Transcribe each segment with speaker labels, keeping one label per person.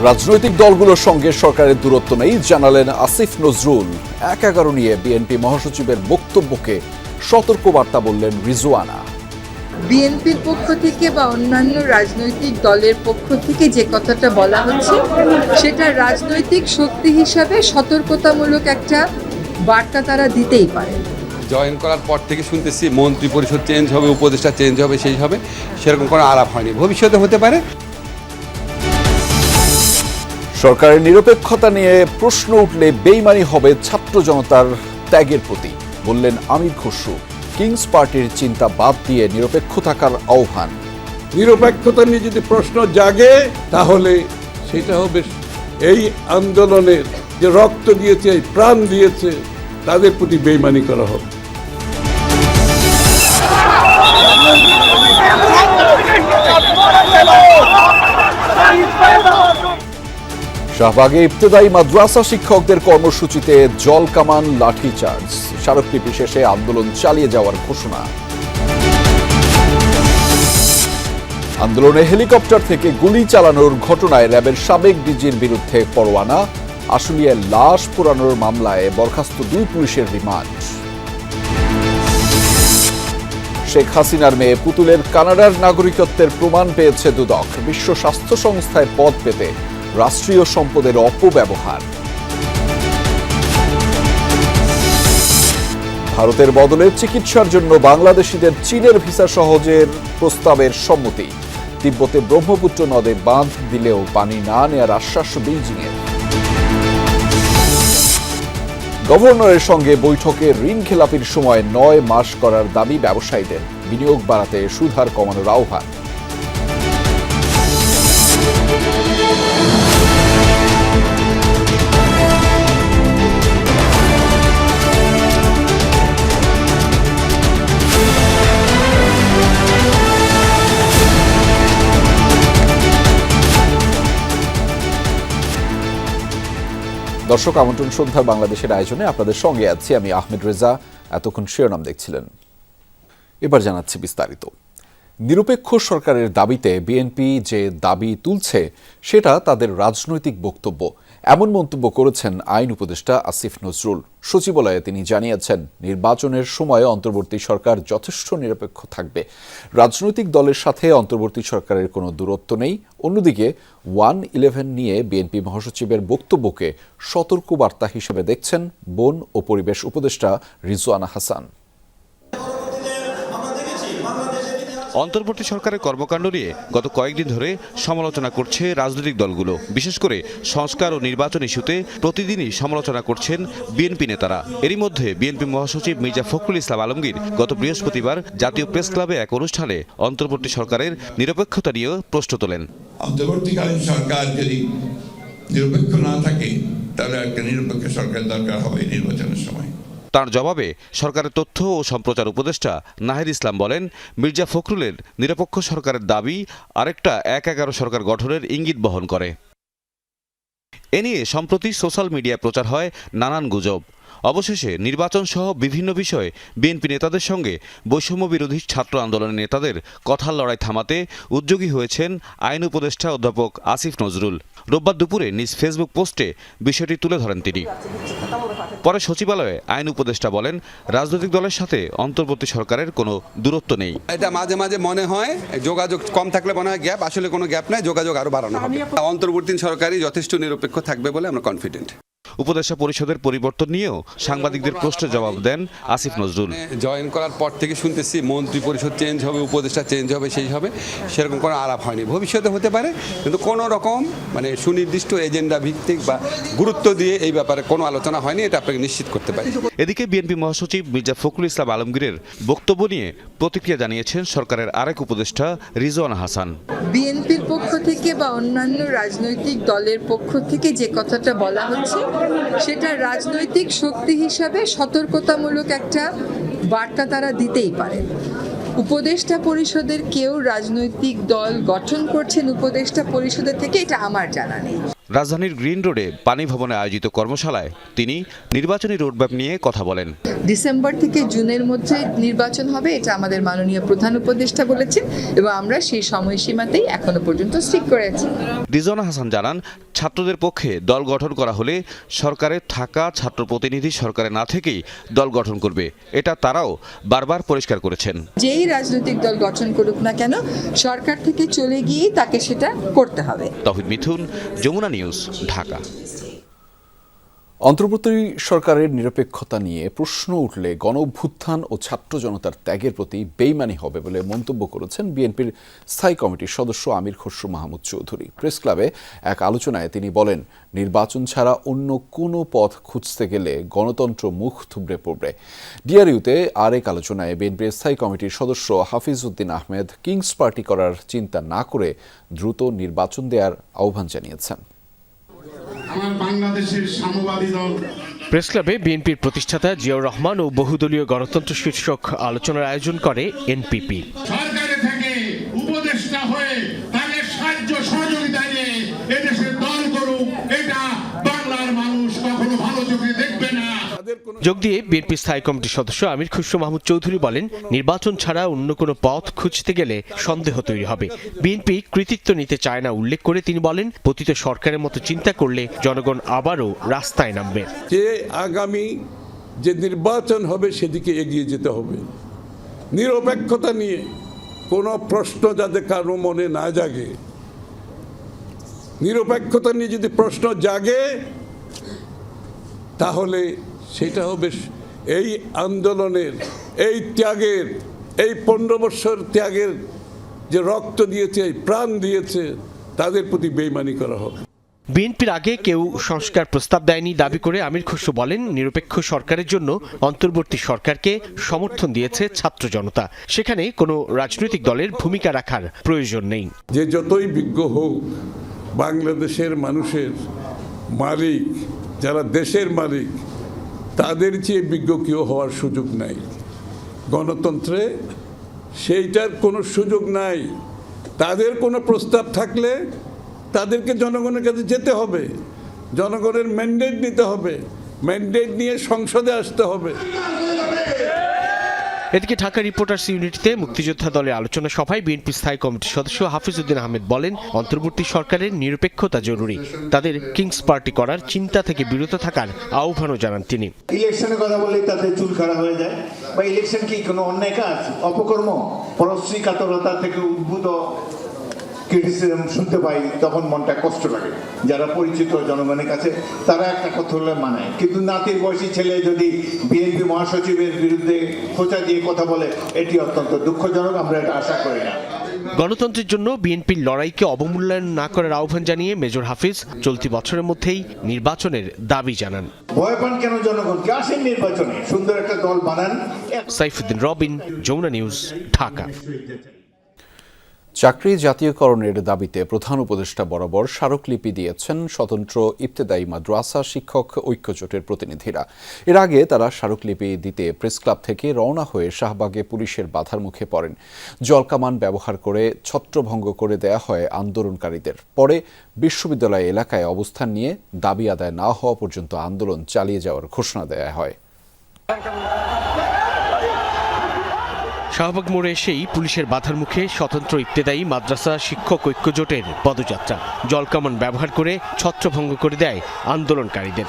Speaker 1: রাজনৈতিক দলগুলোর সঙ্গে সরকারের দূরত্ব নেই জানালেন আসিফ নজরুল। ১-১১ নিয়ে বিএনপি মহাসচিবের বক্তব্যকে সতর্কবার্তা বললেন রিজওয়ানা।
Speaker 2: বিএনপির পক্ষ থেকে বা অন্যান্য রাজনৈতিক দলের পক্ষ থেকে যে কথাটা বলা হচ্ছে সেটা রাজনৈতিক শক্তি হিসাবে সতর্কতামূলক একটা বার্তা তারা দিতেই পারে।
Speaker 3: জয়েন করার পর থেকে শুনতেছি মন্ত্রী পরিষদ চেঞ্জ হবে, উপদেষ্টা চেঞ্জ হবে, সেই হবে, সেরকম কোনো আলাপ হয়নি। ভবিষ্যতে হতে পারে।
Speaker 1: সরকারের নিরপেক্ষতা নিয়ে প্রশ্ন উঠলে বেইমানি হবে ছাত্র জনতার ত্যাগের প্রতি, বললেন আমির খসরু। কিংস পার্টির চিন্তা বাদ দিয়ে নিরপেক্ষ থাকার আহ্বান।
Speaker 4: নিরপেক্ষতা নিয়ে যদি প্রশ্ন জাগে তাহলে সেটা হবে এই আন্দোলনের যে রক্ত দিয়েছে, প্রাণ দিয়েছে, তাদের প্রতি বেইমানি করা হবে।
Speaker 1: শাহবাগে ইবতেদায়ী মাদ্রাসা শিক্ষকদের কর্মসূচিতে জল কামান লাঠিচার্জ, স্মারকলিপি শেষে আন্দোলন চালিয়ে যাওয়ার ঘোষণা। আন্দোলনে হেলিকপ্টার থেকে গুলি চালানোর ঘটনায় র্যাবের সাবেক ডিজির বিরুদ্ধে পরোয়ানা, আশুলিয়ায় লাশ পোড়ানোর মামলায় বরখাস্ত 2 পুলিশের রিমান্ড। শেখ হাসিনার মেয়ে পুতুলের কানাডার নাগরিকত্বের প্রমাণ পেয়েছে দুদক। বিশ্ব স্বাস্থ্য সংস্থায় পদ পেতে রাষ্ট্রীয় সম্পদের অপব্যবহার। ভারতের বদলে চিকিৎসার জন্য বাংলাদেশিদের চীনের ভিসা সহজের প্রস্তাবের সম্মতি। তিব্বতে ব্রহ্মপুত্র নদে বাঁধ দিলেও পানি না নেয়ার আশ্বাস বেইজিংয়ের। গভর্নরের সঙ্গে বৈঠকে ঋণ খেলাপির সময় 9 মাস করার দাবি ব্যবসায়ীদের। বিনিয়োগ বাড়াতে সুদ হার কমানোর আহ্বান। দর্শক, আমন্ত্রণ সন্ধ্যা বাংলাদেশের আয়োজনে আপনাদের সঙ্গে আছি আমি আহমেদ রেজা। এতক্ষণ শিরোনাম দেখছিলেন, এবার জানাচ্ছি বিস্তারিত। নিরপেক্ষ সরকারের দাবিতে বিএনপি যে দাবি তুলছে সেটা তাদের রাজনৈতিক বক্তব্য, এমন মন্তব্য করেছেন আইন উপদেষ্টা আসিফ নজরুল। সচিবালয়ে তিনি জানিয়েছেন, নির্বাচনের সময় অন্তর্বর্তী সরকার যথেষ্ট নিরপেক্ষ থাকবে। রাজনৈতিক দলের সাথে অন্তর্বর্তী সরকারের কোনো দূরত্ব নেই। অন্যদিকে 1-11 নিয়ে বিএনপি মহাসচিবের বক্তব্যকে সতর্কবার্তা হিসেবে দেখছেন বন ও পরিবেশ উপদেষ্টা রিজওয়ানা হাসান।
Speaker 5: অন্তর্বর্তী সরকারের কর্মকাণ্ড নিয়ে গত কয়েকদিন ধরে সমালোচনা করছে রাজনৈতিক দলগুলো। বিশেষ করে সংস্কার ও নির্বাচন ইস্যুতে প্রতিদিনই সমালোচনা করছেন বিএনপি নেতারা। এরই মধ্যে বিএনপি মহাসচিব মির্জা ফখরুল ইসলাম আলমগীর গত বৃহস্পতিবার জাতীয় প্রেস ক্লাবে এক অনুষ্ঠানে অন্তর্বর্তী সরকারের নিরপেক্ষতা নিয়েও প্রশ্ন তোলেন।
Speaker 6: অন্তর্বর্তীকালীন সরকার যদি নিরপেক্ষ না থাকে তাহলে একটা নিরপেক্ষ সরকার দরকার হবে নির্বাচনের সময়।
Speaker 5: তার জবাবে সরকারের তথ্য ও সম্প্রচার উপদেষ্টা নাহিদ ইসলাম বলেন, মির্জা ফখরুলের নিরপেক্ষ সরকারের দাবি আরেকটা 1-11 সরকার গঠনের ইঙ্গিত বহন করে। এ নিয়ে সম্প্রতি সোশ্যাল মিডিয়ায় প্রচার হয় নানান গুজব। অবশেষে নির্বাচন সহ বিভিন্ন বিষয়ে বিএনপি নেতাদের সঙ্গে বৈষম্য বিরোধী ছাত্র আন্দোলনের নেতাদের কথার লড়াই থামাতে উদ্যোগী হয়েছেন আইন উপদেষ্টা অধ্যাপক আসিফ নজরুল। রোববার দুপুরে নিজ ফেসবুক পোস্টে বিষয়টি তুলে ধরেন তিনি। পরে সচিবালয়ে আইন উপদেষ্টা বলেন, রাজনৈতিক দলের সাথে অন্তর্বর্তী সরকারের কোনো দূরত্ব নেই।
Speaker 3: এটা মাঝে মাঝে মনে হয় যোগাযোগ কম থাকলে মনে হয় গ্যাপ, আসলে কোনো গ্যাপ নাই, যোগাযোগ আরো বাড়ানো হবে। অন্তর্বর্তী সরকারই যথেষ্ট নিরপেক্ষ থাকবে বলে আমরা কনফিডেন্ট।
Speaker 5: উপদেষ্টা পরিষদের পরিবর্তন নিয়েও সাংবাদিকদের প্রশ্নের জবাব দেন আসিফ নজরুল।
Speaker 3: জয়েন করার পর থেকে শুনতেছি মন্ত্রী পরিষদ চেঞ্জ হবে, উপদেষ্টা চেঞ্জ হবে, সেই হবে, সেরকম কোনো আলাপ হয়নি। ভবিষ্যতে হতে পারে, কিন্তু কোনো রকম সুনির্দিষ্ট এজেন্ডা ভিত্তিক বা গুরুত্ব দিয়ে এই ব্যাপারে কোনো আলোচনা হয়নি, এটা আপনাকে নিশ্চিত করতে পারি।
Speaker 5: এদিকে বিএনপি মহাসচিব মির্জা ফখরুল ইসলাম আলমগীরের বক্তব্য নিয়ে প্রতিক্রিয়া জানিয়েছেন সরকারের আরেক উপদেষ্টা রিজওয়ানা হাসান।
Speaker 2: বিএনপির পক্ষ থেকে বা অন্যান্য রাজনৈতিক দলের পক্ষ থেকে যে কথাটা বলা হচ্ছে সেটা রাজনৈতিক শক্তি হিসাবে সতর্কতামূলক একটা বার্তা তারা দিতেই পারে। উপদেষ্টা পরিষদের কেউ রাজনৈতিক দল গঠন করছেন উপদেষ্টা পরিষদের থেকে, এটা আমার জানা নেই।
Speaker 5: রাজধানীর গ্রিন রোডে পানি ভবনে আয়োজিত কর্মশালায় তিনি নির্বাচনী রোডম্যাপ নিয়ে কথা বলেন।
Speaker 2: ডিসেম্বর থেকে জুনের মধ্যে নির্বাচন হবে, এটা আমাদের মাননীয় প্রধান উপদেষ্টা বলেছেন এবং আমরা সেই সময়সীমাতেই এখনো পর্যন্ত স্টিক করে আছি।
Speaker 5: রিজওয়ানা হাসান জানান, ছাত্রদের পক্ষে দল গঠন করা হলে সরকারে থাকা ছাত্র প্রতিনিধি সরকারে না থেকেই দল গঠন করবে, এটা তারাও বারবার পরিষ্কার করেছেন।
Speaker 2: যেই রাজনৈতিক দল গঠন করুক না কেন, সরকার থেকে চলে গিয়েই তাকে সেটা করতে হবে।
Speaker 5: তৌহিদ মিথুন, যমুনা নিউজ, ঢাকা।
Speaker 1: অন্তর্বর্তী সরকারের নিরপেক্ষতা নিয়ে প্রশ্ন উঠলে গণঅভ্যুত্থান ও ছাত্র জনতার ত্যাগের প্রতি বেইমানি হবে বলে মন্তব্য করেছেন বিএনপির স্থায়ী কমিটির সদস্য আমির খসরু মাহমুদ চৌধুরী। প্রেস ক্লাবে এক আলোচনায় তিনি বলেন, নির্বাচন ছাড়া অন্য কোনো পথ খুঁজতে গেলে গণতন্ত্র মুখ থুবড়ে পড়বে। ডিআরইউতে আরেক আলোচনায় বিএনপির স্থায়ী কমিটির সদস্য হাফিজ উদ্দিন আহমেদ কিংস পার্টি করার চিন্তা না করে দ্রুত নির্বাচন দেওয়ার আহ্বান জানিয়েছেন।
Speaker 7: আমার বাংলাদেশের সাম্যবাদী দল
Speaker 8: প্রেস ক্লাবে বিএনপির প্রতিষ্ঠাতা জিয়াউর রহমান ও বহুদলীয় গণতন্ত্র শীর্ষক আলোচনার আয়োজন করে এনপিপি।
Speaker 7: সরকারে থেকে উপদেষ্টা হয়ে তাদের সাহায্য সহযোগিতা নিয়ে এদেশের দল করুক, এটা বাংলার মানুষ কখনো ভালো চোখে দেখবে না।
Speaker 8: যোগ দিয়ে বিএনপি স্থায়ী কমিটির সদস্য আমির খসরু মাহমুদ চৌধুরী বলেন, নির্বাচন ছাড়া অন্য কোনো পথ খুঁজতে গেলে সন্দেহ তৈরি হবে। বিএনপি কৃতিত্ব নিতে চায় না উল্লেখ করে তিনি বলেন, পতিত সরকারের মতো চিন্তা করলে জনগণ আবারও রাস্তায় নামবে।
Speaker 4: যে আগামী যে নির্বাচন হবে সেদিকে এগিয়ে যেতে হবে। নিরপেক্ষতা নিয়ে কোনো প্রশ্ন যাতে কারো মনে না জাগে, নিরপেক্ষতা নিয়ে যদি প্রশ্ন জাগে তাহলে সেটা হবে এই আন্দোলনের, এই ত্যাগের, এই 15 বছর ত্যাগের যে রক্ত দিয়েছে, প্রাণ দিয়েছে, তাদের প্রতি বেইমানি করা হবে।
Speaker 8: বিএনপির আগে কেউ সংস্কার প্রস্তাব দেয়নি দাবি করে আমির খসরু বলেন, নিরপেক্ষ সরকারের জন্য অন্তর্বর্তী সরকারকে সমর্থন দিয়েছে ছাত্র জনতা, সেখানে কোনো রাজনৈতিক দলের ভূমিকা রাখার প্রয়োজন নেই।
Speaker 4: যে যতই বিজ্ঞ হোক, বাংলাদেশের মানুষের মালিক, যারা দেশের মালিক, তাদের চেয়ে বিজ্ঞ কেউ হওয়ার সুযোগ নাই। গণতন্ত্রে সেইটার কোনো সুযোগ নাই। তাদের কোনো প্রস্তাব থাকলে তাদেরকে জনগণের কাছে যেতে হবে, জনগণের ম্যান্ডেট নিতে হবে, ম্যান্ডেট নিয়ে সংসদে আসতে হবে।
Speaker 8: এদিকে ঢাকা রিপোর্টার্স ইউনিটিতে মুক্তিযোদ্ধা দলের আলোচনা সভায় বিএনপি স্থায়ী কমিটির সদস্য হাফিজ উদ্দিন আহমেদ বলেন, অন্তর্বর্তী সরকারের নিরপেক্ষতা জরুরি। তাদের কিংস পার্টি করার চিন্তা থেকে বিরত থাকার আহ্বানও জানান তিনি।
Speaker 9: ইলেকশনের কথা বললেই তাদের চুল খাড়া হয়ে যায়, বা ইলেকশন কি কোনো অন্যায় কাজ, অপকর্ম, পরশ্রী কাতরতা থেকে উদ্ভূত ক্রিটিসিজম শুনতে পাই, তখন মনটা কষ্ট লাগে। যারা পরিচিত জনগণের কাছে তারা একটা কথা হলে মানায়, কিন্তু নাতির বয়সী ছেলে যদি বিএনপি মহাসচিবের বিরুদ্ধে খোঁচা দিয়ে কথা বলে, এটি অত্যন্ত দুঃখজনক। আমরা এটা আশা করি না।
Speaker 8: গণতন্ত্রের জন্য বিএনপির লড়াইকে অবমূল্যায়ন না করার আহ্বান জানিয়ে মেজর হাফিজ চলতি বছরের মধ্যেই নির্বাচনের দাবি জানান।
Speaker 9: ভয় পান কেন জনগণকে? আসেন নির্বাচনে, সুন্দর একটা দল বানান।
Speaker 8: সাইফুদ্দিন রবিন, যমুনা নিউজ, ঢাকা।
Speaker 1: চাকরি জাতীয়করণের দাবিতে প্রধান উপদেষ্টা বরাবর স্মারকলিপি দিয়েছেন স্বতন্ত্র ইবতেদায়ী মাদ্রাসা শিক্ষক ঐক্যজোটের প্রতিনিধিরা। এর আগে তারা স্মারকলিপি দিতে প্রেস ক্লাব থেকে রওনা হয়ে শাহবাগে পুলিশের বাধার মুখে পড়েন। জলকামান ব্যবহার করে ছত্রভঙ্গ করে দেয়া হয় আন্দোলনকারীদের। পরে বিশ্ববিদ্যালয় এলাকায় অবস্থান নিয়ে দাবি আদায় না হওয়া পর্যন্ত আন্দোলন চালিয়ে যাওয়ার ঘোষণা দেয়া হয়।
Speaker 8: শাহবাগ মোড়ে এসেই পুলিশের বাধার মুখে স্বতন্ত্র ইবতেদায়ী মাদ্রাসা শিক্ষক ঐক্যজোটের পদযাত্রা। জলকামান ব্যবহার করে ছত্রভঙ্গ করে দেয় আন্দোলনকারীদের।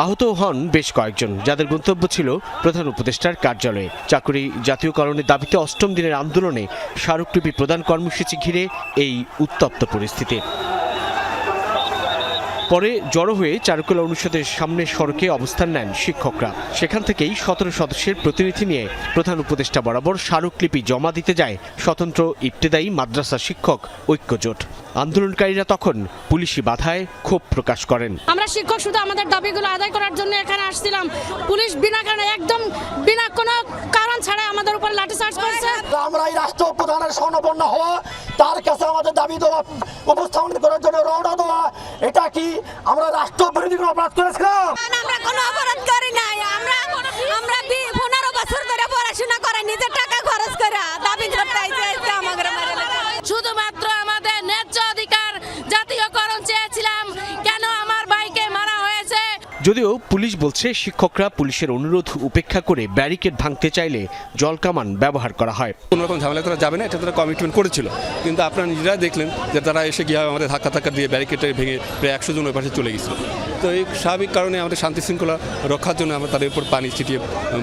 Speaker 8: আহত হন বেশ কয়েকজন, যাদের গন্তব্য ছিল প্রধান উপদেষ্টার কার্যালয়ে। চাকরি জাতীয়করণের দাবিতে 8ম দিনের আন্দোলনে স্মারকলিপি প্রদান কর্মসূচি ঘিরে এই উত্তপ্ত পরিস্থিতি। পরে জড়ো হয়ে চারুকলা অনুষদের সামনে সড়কে অবস্থান নেন শিক্ষকরা। সেখান থেকেই 17 সদস্যের প্রতিনিধি নিয়ে প্রধান উপদেষ্টা বরাবর স্মারকলিপি জমা দিতে যায় স্বতন্ত্র ইবতেদায়ী মাদ্রাসা শিক্ষক ঐক্যজোট। আন্দোলনকারীরা তখন পুলিশি বাধায় ক্ষোভ প্রকাশ করেন।
Speaker 10: আমরা শিক্ষক শুধু আমাদের দাবিগুলো আদায় করার জন্য এখানে আসছিলাম, পুলিশ বিনা কারণে, একদম বিনা কোনো কারণ ছাড়া আমাদের উপর লাঠিচার্জ করছে।
Speaker 11: আমরা এই রাষ্ট্রপ্রধানের শরণাপন্ন হওয়া, তার কাছে আমাদের দাবি দেওয়া উপস্থাপন করার জন্য রওনা দেওয়া, এটা কি আমরা রাষ্ট্রবিরোধী কোনো অপরাধ করেছিলাম?
Speaker 10: আমরা কোনো অপরাধ করি নাই। আমরা 15 বছর ধরে পড়াশোনা করে নিজের টাকা খরচ করে দাবি করতে আইছে আমাদের। শুধুমাত্র আমাদের ন্যায্য অধিকার জাতীয়করণ চেয়েছিলাম, কেন আমার ভাইকে মারা হয়েছে?
Speaker 8: যদিও পুলিশ বলছে শিক্ষকরা পুলিশের অনুরোধ উপেক্ষা করে ব্যারিকেড ভাঙতে চাইলে জলকামান ব্যবহার করা হয়।
Speaker 3: কোনো রকম ঝামেলা করা যাবে না, এটা তারা কমিটমেন্ট করেছিল, কিন্তু আপনারা নিজেরা দেখলেন যে তারা এসে গিয়ে আমাদের ধাক্কা দিয়ে ব্যারিকেডটা ভেঙে প্রায় 100 জন ওই পাশে চলে গেছিল। তো এই স্বাভাবিক কারণে আমাদের শান্তি শৃঙ্খলা রক্ষার জন্য আমরা তাদের উপর পানি ছিটিয়ে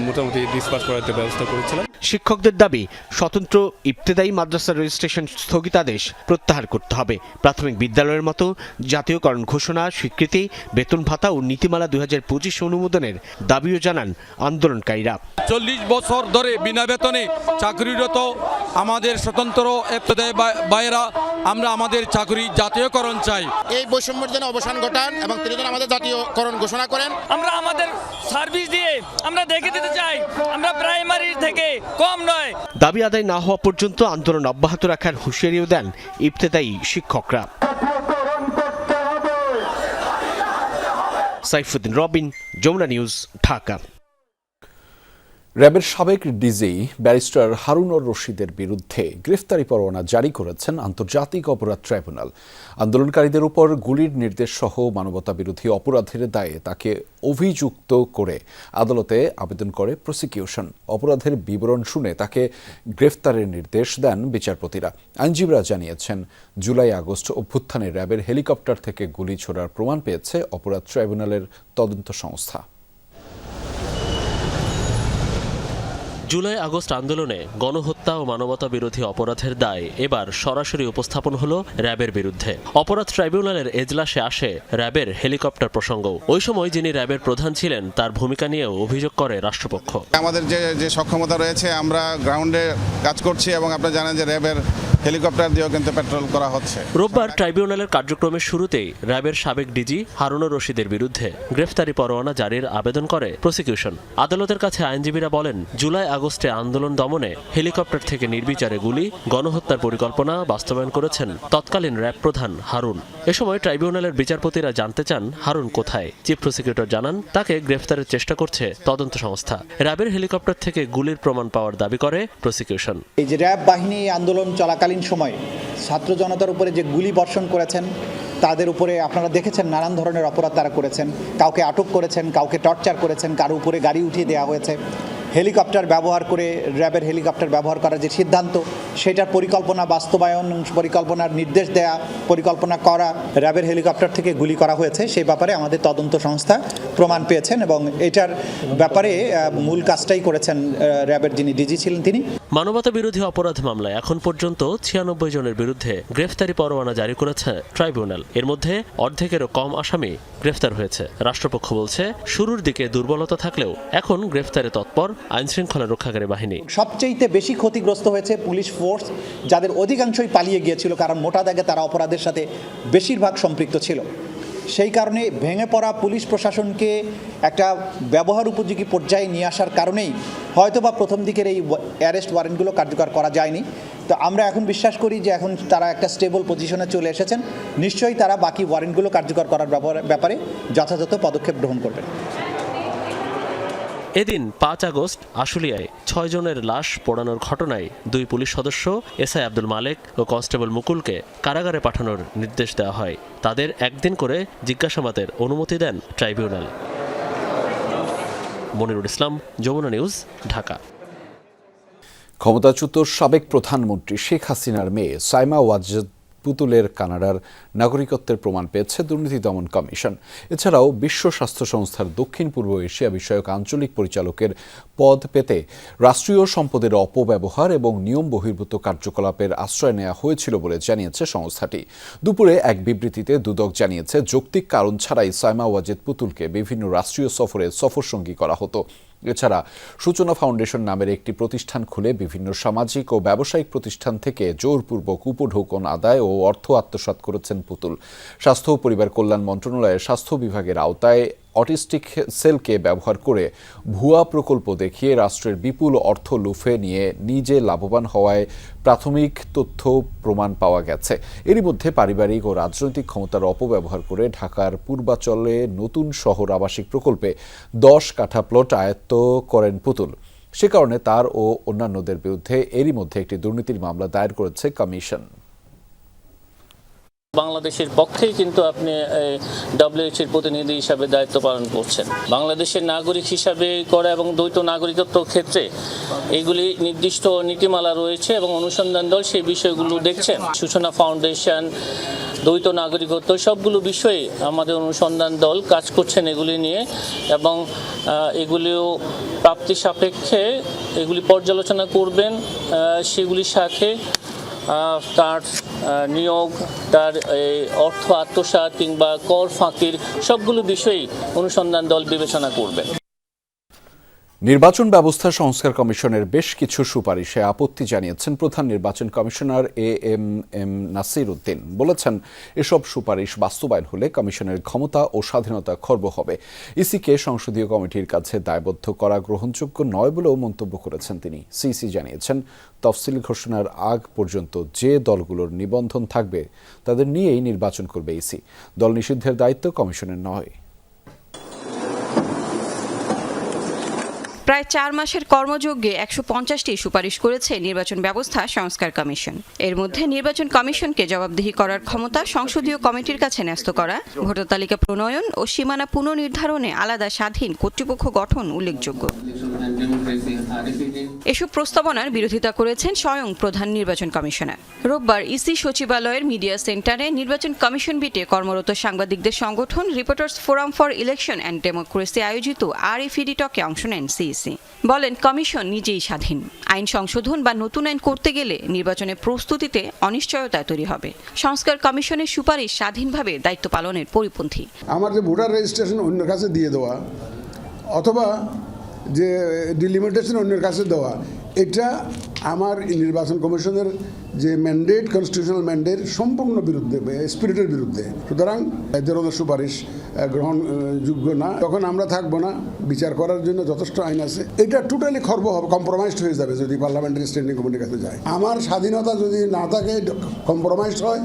Speaker 3: মোটামুটি ডিসপার্স করার একটা ব্যবস্থা করেছিলাম।
Speaker 8: শিক্ষকদের দাবি স্বতন্ত্র ইবতেদায়ী মাদ্রাসার রেজিস্ট্রেশন স্থগিতাদেশ প্রত্যাহার করতে হবে। প্রাথমিক বিদ্যালয়ের মতো জাতীয়করণ ঘোষণা, স্বীকৃতি, বেতন ভাতা ও নীতিমালা 2025 অনুমোদনের দাবিও জানান আন্দোলনকারীরা।
Speaker 12: 40 বছর ধরে বিনা বেতনে চাকরিরত আমাদের স্বতন্ত্র ইবতেদায়ী ভাইয়েরা, আমরা আমাদের চাকরি জাতীয়করণ চাই।
Speaker 11: এই বৈষম্যের জন্য অবসান ঘটান এবং তিনি যেন আমাদের জাতীয়করণ ঘোষণা করেন।
Speaker 12: আমরা আমাদের সার্ভিস দিয়ে আমরা দেখে দিতে চাই আমরা প্রাইমারি থেকে কম নয়।
Speaker 8: দাবি আদায় না হওয়া পর্যন্ত আন্দোলন অব্যাহত রাখার হুঁশিয়ারিও দেন ইবতেদায়ী শিক্ষকরা। সাইফুদ্দিন রবিন, যমুনা নিউজ, ঢাকা।
Speaker 1: র্যাবের সাবেক ডিজি ব্যারিস্টার হারুনুর রশিদের বিরুদ্ধে গ্রেফতারি পরোয়ানা জারি করেছেন আন্তর্জাতিক অপরাধ ট্রাইব্যুনাল। আন্দোলনকারীদের উপর গুলির নির্দেশ সহ মানবতাবিরোধী অপরাধের দায়ে তাকে অভিযুক্ত করে আদালতে আবেদন করে প্রসিকিউশন। অপরাধের বিবরণ শুনে তাকে গ্রেফতারের নির্দেশ দেন বিচারপতিরা। আইনজীবীরা জানিয়েছেন, জুলাই আগস্ট অভ্যুত্থানে র্যাবের হেলিকপ্টার থেকে গুলি ছোড়ার প্রমাণ পেয়েছে অপরাধ ট্রাইব্যুনালের তদন্ত সংস্থা।
Speaker 13: জুলাই আগস্ট আন্দোলনে গণহত্যা ও মানবতা বিরোধী অপরাধের দায় এবার সরাসরি উপস্থাপন হলো র্যাবের বিরুদ্ধে। অপরাধ ট্রাইব্যুনালের এজলাসে আসে র্যাবের হেলিকপ্টার প্রসঙ্গ। ওই সময় যিনি র্যাবের প্রধান ছিলেন তার ভূমিকা নিয়েও অভিযোগ করে রাষ্ট্রপক্ষ।
Speaker 14: আমাদের যে সক্ষমতা রয়েছে, আমরা গ্রাউন্ডে কাজ করছি এবং আপনারা জানেন যে র্যাবের হেলিকপ্টার দিয়েও কিন্তু পেট্রোল করা হচ্ছে।
Speaker 13: রোববার ট্রাইব্যুনালের কার্যক্রমের শুরুতেই র্যাবের সাবেক ডিজি হারুনুর রশিদের বিরুদ্ধে গ্রেফতারি পরোয়ানা জারির আবেদন করে প্রসিকিউশন। আদালতের কাছে আইনজীবীরা বলেন, জুলাই আগস্টে আন্দোলন দমনে হেলিকপ্টার থেকে নির্বিচারে গুলি, গণহত্যার পরিকল্পনা বাস্তবায়ন করেছেন তৎকালীন র্যাব প্রধান হারুন। এ সময় ট্রাইব্যুনালের বিচারপতিরা জানতে চান হারুন কোথায়। চিফ প্রসিকিউটর জানান, তাকে গ্রেফতারের চেষ্টা করছে তদন্ত সংস্থা। র্যাবের হেলিকপ্টার থেকে গুলির প্রমাণ পাওয়ার দাবি করে প্রসিকিউশন।
Speaker 15: এই যে র্যাব বাহিনী আন্দোলন চলাকালীন সময় ছাত্র জনতার উপরে যে গুলি বর্ষণ করেছেন, তাদের উপরে আপনারা দেখেছেন নানান ধরনের অপরাধ তারা করেছেন। কাউকে আটক করেছেন, কাউকে টর্চার করেছেন, কারো উপরে গাড়ি উঠিয়ে দেওয়া হয়েছে। হেলিকপ্টার ব্যবহার করে র্যাবের হেলিকপ্টার ব্যবহার করার যে সিদ্ধান্ত, সেটার পরিকল্পনা বাস্তবায়ন, পরিকল্পনার নির্দেশ দেয়া, পরিকল্পনা করা, র্যাবের হেলিকপ্টার থেকে গুলি করা হয়েছে সেই ব্যাপারে আমাদের তদন্ত সংস্থা প্রমাণ পেয়েছেন এবং এটার ব্যাপারে মূল কাজটাই করেছেন র্যাবের যিনি ডিজি ছিলেন তিনি।
Speaker 13: মানবতা বিরোধী অপরাধ মামলায় এখন পর্যন্ত 96 জনের বিরুদ্ধে গ্রেফতারি পরোয়ানা জারি করেছে ট্রাইব্যুনাল। এর মধ্যে অর্ধেকেরও কম আসামি গ্রেফতার হয়েছে। রাষ্ট্রপক্ষ বলছে, শুরুর দিকে দুর্বলতা থাকলেও এখন গ্রেফতারে তৎপর আইন শৃঙ্খলা রক্ষাকারী বাহিনী।
Speaker 15: সবচেয়ে বেশি ক্ষতিগ্রস্ত হয়েছে পুলিশ ফোর্স, যাদের অধিকাংশই পালিয়ে গিয়েছিল, কারণ মোটা দাগে তারা অপরাধের সাথে বেশিরভাগ সম্পৃক্ত ছিল। সেই কারণে ভেঙে পড়া পুলিশ প্রশাসনকে একটা ব্যবহার উপযোগী পর্যায়ে নিয়ে আসার কারণেই হয়তোবা প্রথম দিকের এই অ্যারেস্ট ওয়ারেন্টগুলো কার্যকর করা যায়নি। তো আমরা এখন বিশ্বাস করি যে এখন তারা একটা স্টেবল পজিশনে চলে এসেছেন, নিশ্চয়ই তারা বাকি ওয়ারেন্টগুলো কার্যকর করার ব্যাপারে যথাযথ পদক্ষেপ গ্রহণ করবেন।
Speaker 13: এদিন 5 আগস্ট আশুলিয়ায় 6 জনের লাশ পোড়ানোর ঘটনায় 2 পুলিশ সদস্য এসআই আব্দুল মালেক ও কনস্টেবল মুকুলকে কারাগারে পাঠানোর নির্দেশ দেওয়া হয়। তাদের একদিন করে জিজ্ঞাসাবাদের অনুমতি দেন ট্রাইব্যুনাল। মনিরুল ইসলাম, যমুনা নিউজ, ঢাকা।
Speaker 1: ক্ষমতাচ্যুত সাবেক প্রধানমন্ত্রী শেখ হাসিনার মেয়ে সাইমা ওয়াজেদ পুতুলের কানাডার নাগরিকত্বের প্রমাণ পেয়েছে দুর্নীতি দমন কমিশন। এছাড়াও বিশ্ব স্বাস্থ্য সংস্থার দক্ষিণ পূর্ব এশিয়া বিষয়ক আঞ্চলিক পরিচালকের পদ পেতে রাষ্ট্রীয় সম্পদের অপব্যবহার এবং নিয়ম বহির্ভূত কার্যকলাপের আশ্রয় নেওয়া হয়েছিল বলে জানিয়েছে সংস্থাটি। দুপুরে এক বিবৃতিতে দুদক জানিয়েছে, যৌক্তিক কারণ ছাড়াই সাইমা ওয়াজেদ পুতুলকে বিভিন্ন রাষ্ট্রীয় সফরে সফরসঙ্গী করা হতো। এছাড়া সূচনা ফাউন্ডেশন নামের একটি প্রতিষ্ঠান খুলে বিভিন্ন সামাজিক ও ব্যবসায়িক প্রতিষ্ঠান থেকে জোরপূর্বক উপঢৌকন আদায় ও অর্থ আত্মসাৎ করেছেন পুতুল। স্বাস্থ্য ও পরিবার কল্যাণ মন্ত্রণালয়ের স্বাস্থ্য বিভাগের আওতায় অটিস্টিক সেলকে ব্যবহার করে ভুয়া প্রকল্প দেখিয়ে রাষ্ট্রের বিপুল অর্থ লুফে নিয়ে নিজে লাভবান হওয়ায় প্রাথমিক তথ্য প্রমাণ পাওয়া গেছে। এরই মধ্যে পারিবারিক ও রাজনৈতিক ক্ষমতার অপব্যবহার করে ঢাকার পূর্বাঞ্চলে নতুন শহর আবাসিক প্রকল্পে 10 কাঠা প্লট আয়ত্ত করেন পুতুল। সে কারণে তার ও অন্যান্যদের বিরুদ্ধে এরই মধ্যে একটি দুর্নীতির মামলা দায়ের করেছে কমিশন।
Speaker 16: বাংলাদেশের পক্ষেই কিন্তু আপনি ডব্লিউএইচওর প্রতিনিধি হিসাবে দায়িত্ব পালন করছেন। বাংলাদেশের নাগরিক হিসাবে করা এবং দ্বৈত নাগরিকত্ব ক্ষেত্রে এইগুলি নির্দিষ্ট নীতিমালা রয়েছে এবং অনুসন্ধান দল সেই বিষয়গুলো দেখছেন। সূচনা ফাউন্ডেশন, দ্বৈত নাগরিকত্ব সবগুলো বিষয়ে আমাদের অনুসন্ধান দল কাজ করছেন এগুলি নিয়ে, এবং এগুলিও প্রাপ্তি সাপেক্ষে এগুলি পর্যালোচনা করবেন। সেগুলির সাথে তার নিয়োগ, তার অর্থ আত্মসাৎ কিংবা কর ফাঁকির সবগুলো বিষয়ই অনুসন্ধান দল বিবেচনা করবে।
Speaker 1: নির্বাচন ব্যবস্থা সংস্কার কমিশনের বেশ কিছু সুপারিশে আপত্তি জানিয়েছেন প্রধান নির্বাচন কমিশনার এএমএম নাসির উদ্দিন। বলেছেন, এসব সুপারিশ বাস্তবায়ন হলে কমিশনের ক্ষমতা ও স্বাধীনতা খর্ব হবে। ইসিকে সংসদীয় কমিটির কাছে দায়বদ্ধ করা গ্রহণযোগ্য নয় বলেও মন্তব্য করেছেন তিনি। সিইসি জানিয়েছেন, তফসিল ঘোষণার আগ পর্যন্ত যে দলগুলোর নিবন্ধন থাকবে তাদের নিয়েই নির্বাচন করবে ইসি। দল নিষিদ্ধের দায়িত্ব কমিশনের নয়।
Speaker 17: প্রায় 4 মাসের কর্মযজ্ঞে 150টি সুপারিশ করেছে নির্বাচন ব্যবস্থা সংস্কার কমিশন। এর মধ্যে নির্বাচন কমিশনকে জবাবদিহি করার ক্ষমতা সংসদীয় কমিটির কাছে ন্যস্ত করা, ভোটার তালিকা প্রণয়ন ও সীমানা পুনর্নির্ধারণে আলাদা স্বাধীন কর্তৃপক্ষ গঠন উল্লেখযোগ্য। এসব প্রস্তাবনার বিরোধিতা করেছেন স্বয়ং প্রধান নির্বাচন কমিশনার। রোববার ইসি সচিবালয়ের মিডিয়া সেন্টারে নির্বাচন কমিশন বিটে কর্মরত সাংবাদিকদের সংগঠন reporters forum for election and democracy আয়োজিত RFED টকে অংশ নেন সিইসি। বলেন, কমিশন নিজেই স্বাধীন। আইন সংশোধন বা নতুন আইন করতে গেলে নির্বাচনের প্রস্তুতিতে অনিশ্চয়তা তৈরি হবে। সংস্কার কমিশনের সুপারিশ স্বাধীনভাবে দায়িত্ব পালনের পরিপন্থী।
Speaker 18: আমার যে ভোটার রেজিস্ট্রেশন অন্যের কাছে দিয়ে দেওয়া অথবা যে ডিলিমিটেশন অন্যের কাছে দেওয়া, এটা আমার নির্বাচন কমিশনের যে ম্যান্ডেট, কনস্টিটিউশনাল ম্যান্ডেট সম্পূর্ণ বিরুদ্ধে, স্পিরিটের বিরুদ্ধে। সুতরাং এ ধরনের সুপারিশ গ্রহণযোগ্য না। তখন আমরা থাকবো না, বিচার করার জন্য যথেষ্ট আইন আছে। এটা টোটালি খর্ব হবে, কম্প্রোমাইজড হয়ে যাবে যদি পার্লামেন্টারি স্ট্যান্ডিং কমিটির কাছে যায়। আমার স্বাধীনতা যদি না থাকে, কম্প্রোমাইজড হয়,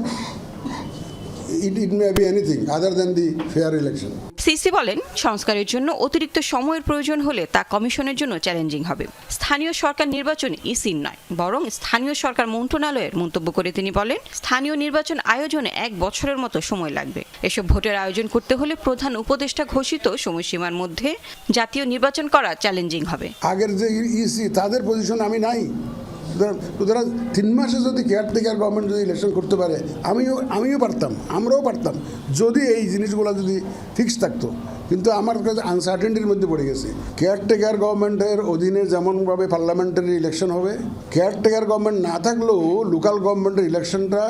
Speaker 18: it may be anything other than the fair election.
Speaker 17: CC বলেন, সংস্কারের জন্য অতিরিক্ত সময়ের প্রয়োজন হলে তা কমিশনের জন্য চ্যালেঞ্জিং হবে। স্থানীয় সরকার নির্বাচন ইসির নয়, বরং স্থানীয় সরকার মন্ত্রণালয়ের। মন্তব্য করে তিনি বলেন, স্থানীয় নির্বাচন আয়োজনে 1 বছরের মতো সময় লাগবে। এসব ভোটের আয়োজন করতে হলে প্রধান উপদেষ্টা ঘোষিত সময়সীমার মধ্যে জাতীয় নির্বাচন করা চ্যালেঞ্জিং হবে।
Speaker 18: আগের যে ইসি, তাদের পজিশন আমি নাই। সুতরাং 3 মাসে যদি কেয়ারটেকার গভর্নমেন্ট যদি ইলেকশন করতে পারে, আমিও পারতাম, আমরাও পারতাম, যদি এই জিনিসগুলো যদি ফিক্স থাকতো। কিন্তু আমার কাছে আনসার্টেনিটির মধ্যে পড়ে গেছে। কেয়ারটেকার গভর্নমেন্টের অধীনে যেমনভাবে পার্লামেন্টারি ইলেকশন হবে, কেয়ারটেকার গভর্নমেন্ট না থাকলেও লোকাল গভর্নমেন্টের ইলেকশনটা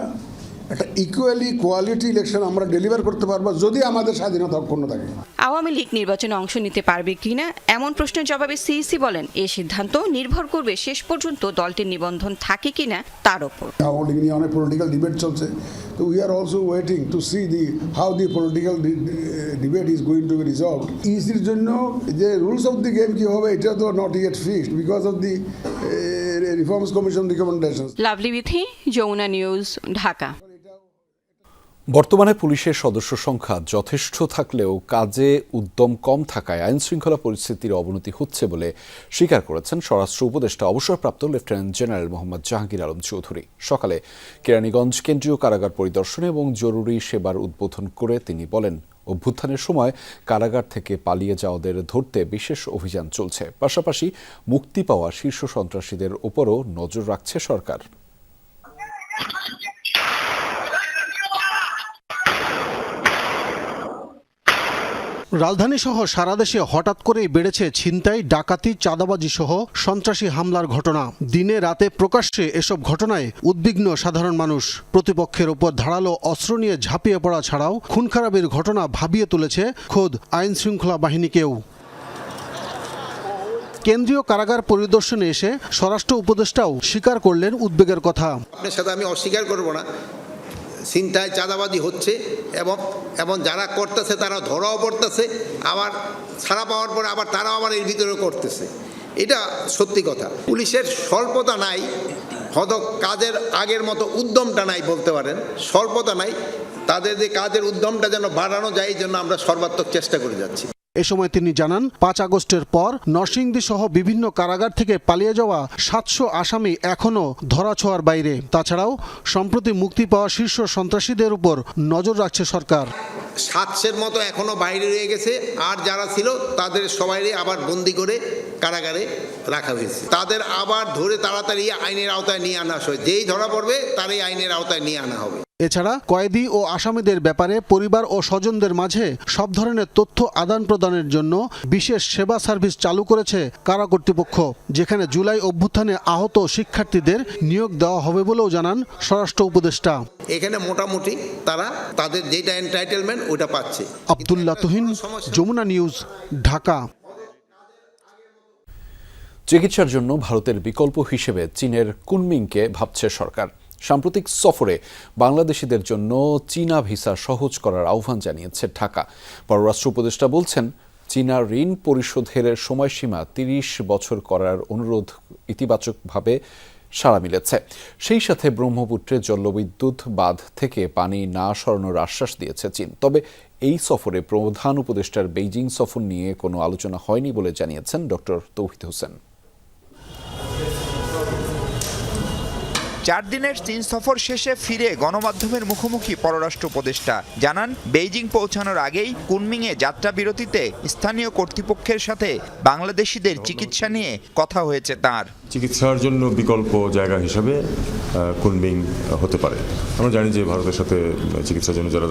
Speaker 18: একটা ইকুয়ালি কোয়ালিটি ইলেকশন আমরা ডেলিভার করতে পারবো যদি আমাদের স্বাধীনতা অক্ষুণ্ণ থাকে।
Speaker 17: আওয়ামী লীগ নির্বাচনে অংশ নিতে পারবে কিনা এমন প্রশ্নের জবাবে সিইসি বলেন, এই সিদ্ধান্ত নির্ভর করবে শেষ পর্যন্ত দলটির নিবন্ধন থাকে কিনা তার উপর।
Speaker 18: আওয়ামী লীগ নিয়ে অনেক পলিটিক্যাল ডিবেট চলছে, তো we are also waiting to see how the political debate is going to be resolved. ইসির জন্য যে রুলস অফ দি গেম কি হবে, এটা তো not yet fixed because of the reforms commission recommendations.
Speaker 17: Lovely Bithi, Jamuna news, Dhaka.
Speaker 1: বর্তমানে পুলিশের সদস্য সংখ্যা যথেষ্ট থাকলেও কাজে উদ্যম কম থাকায় আইনশৃঙ্খলা পরিস্থিতির অবনতি হচ্ছে বলে স্বীকার করেছেন স্বরাষ্ট্র উপদেষ্টা অবসরপ্রাপ্ত লেফটেন্যান্ট জেনারেল মোহাম্মদ জাহাঙ্গীর আলম চৌধুরী। সকালে কেরানীগঞ্জ কেন্দ্রীয় কারাগার পরিদর্শনে এবং জরুরি সেবার উদ্বোধন করে তিনি বলেন, অভ্যুত্থানের সময় কারাগার থেকে পালিয়ে যাওয়াদের ধরতে বিশেষ অভিযান চলছে। পাশাপাশি মুক্তি পাওয়া শীর্ষ সন্ত্রাসীদের উপরও নজর রাখছে সরকার।
Speaker 19: রাজধানী সহ সারা দেশে হঠাৎ করেই বেড়েছে ছিনতাই, ডাকাতি, চাঁদাবাজি সহ সন্ত্রাসী হামলার ঘটনা। দিনে রাতে প্রকাশ্যে এসব ঘটনায় উদ্বিগ্ন সাধারণ মানুষ। প্রতিপক্ষের উপর ধারালো অস্ত্র নিয়ে ঝাঁপিয়ে পড়া ছাড়াও খুন খারাপের ঘটনা ভাবিয়ে তুলেছে খোদ আইন শৃঙ্খলা বাহিনীকেও। কেন্দ্রীয় কারাগার পরিদর্শনে এসে স্বরাষ্ট্র উপদেষ্টাও স্বীকার করলেন উদ্বেগের কথা।
Speaker 20: আপনার সাথে আমি অস্বীকার করব না, ছিনতাই চাঁদাবাজি হচ্ছে এবং যারা করতেছে তারা ধরাও পড়তেছে, আবার ছাড়া পাওয়ার পরে আবার তারাও আবার এর ভিতরে করতেছে। এটা সত্যি কথা। পুলিশের স্বল্পতা নাই, হয়তো কাজের আগের মতো উদ্যমটা নাই বলতে পারেন, স্বল্পতা নাই। তাদের যে কাজের উদ্যমটা যেন বাড়ানো যায়, এই জন্য আমরা সর্বাত্মক চেষ্টা করে যাচ্ছি।
Speaker 19: এ সময় তিনি জানান 5 আগস্টের পর নরসিংদী সহ বিভিন্ন কারাগার থেকে পালিয়ে যাওয়া 700 আসামি এখনও ধরাছোঁয়ার বাইরে। তাছাড়াও সম্প্রতি মুক্তি পাওয়া শীর্ষ সন্ত্রাসীদের উপর নজর রাখছে সরকার।
Speaker 20: 700-এর মতো এখনো বাইরে রয়ে গেছে, আর যারা ছিল তাদের সবাই আবার বন্দি করে কারাগারে রাখা হয়েছে। তাদের আবার ধরে তাড়াতাড়ি আইনের আওতায় নিয়ে আনা হয়, যেই ধরা পড়বে তারই আইনের আওতায় নিয়ে আনা হবে।
Speaker 19: এছাড়া কয়েদি ও আসামিদের ব্যাপারে পরিবার ও স্বজনদের মাঝে সব ধরনের তথ্য আদান প্রদানের জন্য বিশেষ সেবা সার্ভিস চালু করেছে কারা কর্তৃপক্ষ, যেখানে জুলাই অভ্যুত্থানে আহত শিক্ষার্থীদের নিয়োগ দেওয়া হবে বলেও জানান স্বরাষ্ট্র উপদেষ্টা।
Speaker 20: এখানে মোটামুটি তারা তাদের যেটা এনটাইটেলমেন্ট ওটা পাচ্ছে।
Speaker 19: আব্দুল্লাহ তুহিন, যমুনা নিউজ, ঢাকা।
Speaker 1: চিকিৎসার জন্য ভারতের বিকল্প হিসেবে চীনের কুনমিংকে ভাবছে সরকার। সাম্প্রতিক সফরে বাংলাদেশিদের জন্য চীনা ভিসা সহজ করার আহ্বান জানিয়েছে ঢাকা। পররাষ্ট্র উপদেষ্টা বলছেন, চীনা ঋণ পরিশোধের সময়সীমা 30 বছর করার অনুরোধ ইতিবাচকভাবে সাড়া মিলেছে। সেই সাথে ব্রহ্মপুত্রে জলবিদ্যুৎ বাঁধ থেকে পানি না সরানোর আশ্বাস দিয়েছে চীন। তবে এই সফরে প্রধান উপদেষ্টার বেইজিং সফর নিয়ে কোনো আলোচনা হয়নি বলে জানিয়েছেন ডক্টর তৌহিদ হোসেন।
Speaker 21: 4 দিনের চীন সফর শেষে ফিরে গণমাধ্যমের মুখোমুখি পররাষ্ট্র উপদেষ্টা জানান, বেইজিং পৌঁছানোর আগেই কুনমিংয়ে যাত্রা বিরতিতে স্থানীয় কর্তৃপক্ষের সাথে বাংলাদেশিদের চিকিৎসা নিয়ে কথা হয়েছে তার।
Speaker 22: চিকিৎসার জন্য বিকল্প জায়গা হিসেবে কুনমিং হতে পারে। আমরা জানি যে ভারতের সাথে চিকিৎসার জন্য যারা